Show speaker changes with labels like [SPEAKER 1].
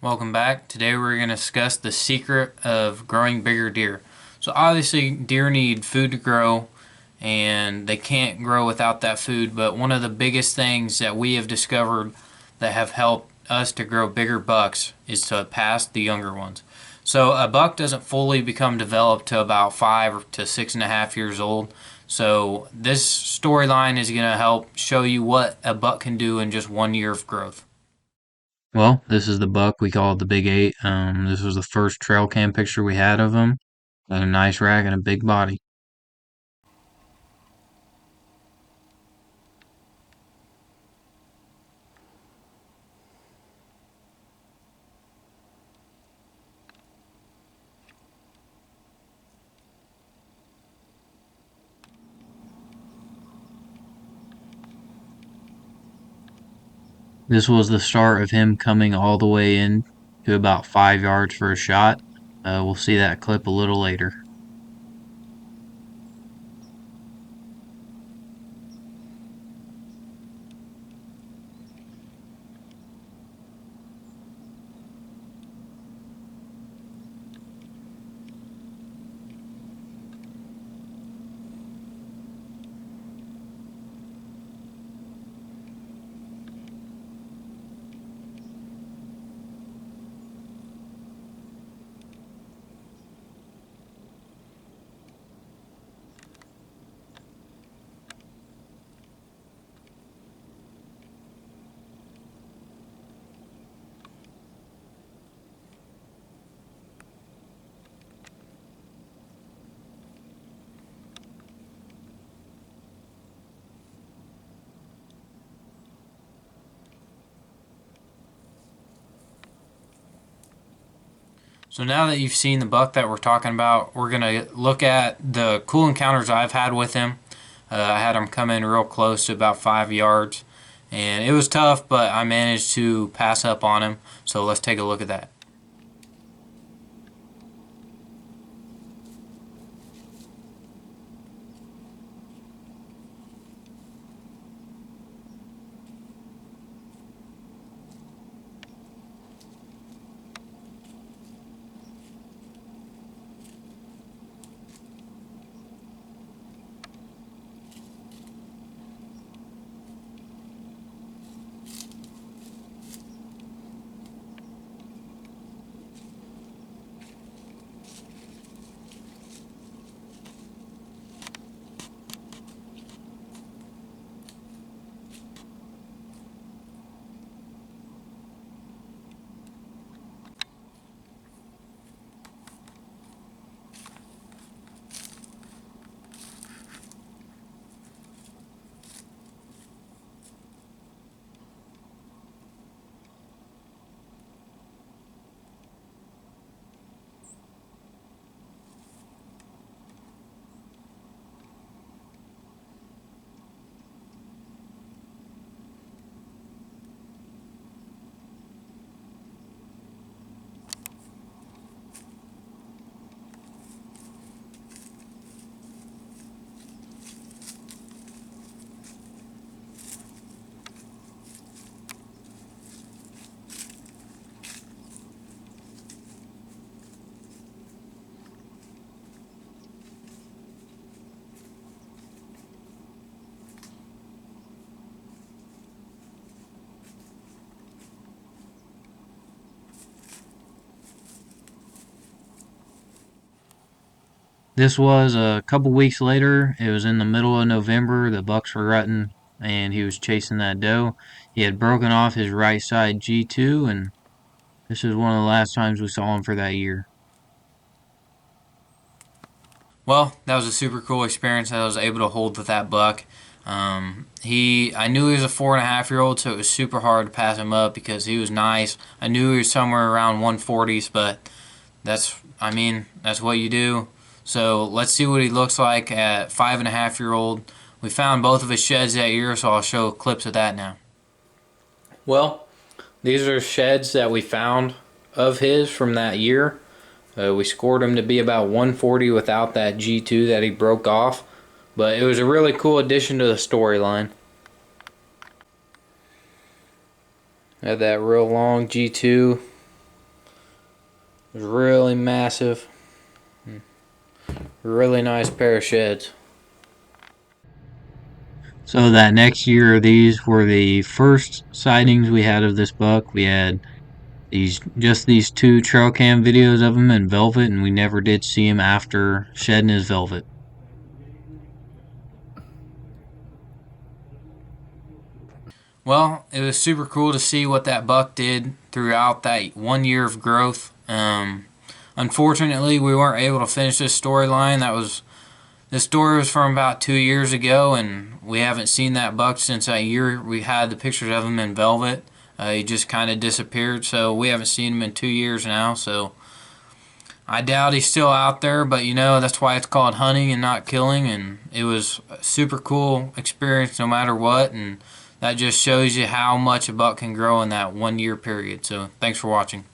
[SPEAKER 1] Welcome back. Today we're going to discuss the secret of growing bigger deer. So obviously deer need food to grow and they can't grow without that food, but one of the biggest things that we have discovered that have helped us to grow bigger bucks is to pass the younger ones. So a buck doesn't fully become developed to about 5 to 6.5 years old. So this storyline is going to help show you what a buck can do in just 1 year of growth. Well, this is the buck. We call it the Big Eight. This was the first trail cam picture we had of him. Got a nice rack and a big body. This was the start of him coming all the way in to about 5 yards for a shot. We'll see that clip a little later. So now that you've seen the buck that we're talking about, we're going to look at the cool encounters I've had with him. I had him come in real close to about 5 yards, and it was tough, but I managed to pass up on him. So let's take a look at that. This was a couple weeks later. It was in the middle of November. The bucks were rutting, and he was chasing that doe. He had broken off his right side G2, and this is one of the last times we saw him for that year. Well, that was a super cool experience that I was able to hold with that buck. I knew he was a 4.5 year old, so it was super hard to pass him up because he was nice. I knew he was somewhere around 140s, but that's what you do. So let's see what he looks like at 5.5 year old. We found both of his sheds that year, so I'll show clips of that now. Well, these are sheds that we found of his from that year. We scored him to be about 140 without that G2 that he broke off, but it was a really cool addition to the storyline. Had that real long G2 It was really massive. Really nice pair of sheds. So that next year, these were the first sightings we had of this buck. We had these two trail cam videos of him in velvet, and we never did see him after shedding his velvet. Well, it was super cool to see what that buck did throughout that 1 year of growth. Unfortunately, we weren't able to finish this storyline. This story was from about 2 years ago, and we haven't seen that buck since that year. We had the pictures of him in velvet. He just kind of disappeared, so we haven't seen him in 2 years now. So I doubt he's still out there, but that's why it's called hunting and not killing. And it was a super cool experience no matter what. And that just shows you how much a buck can grow in that 1 year period. So thanks for watching.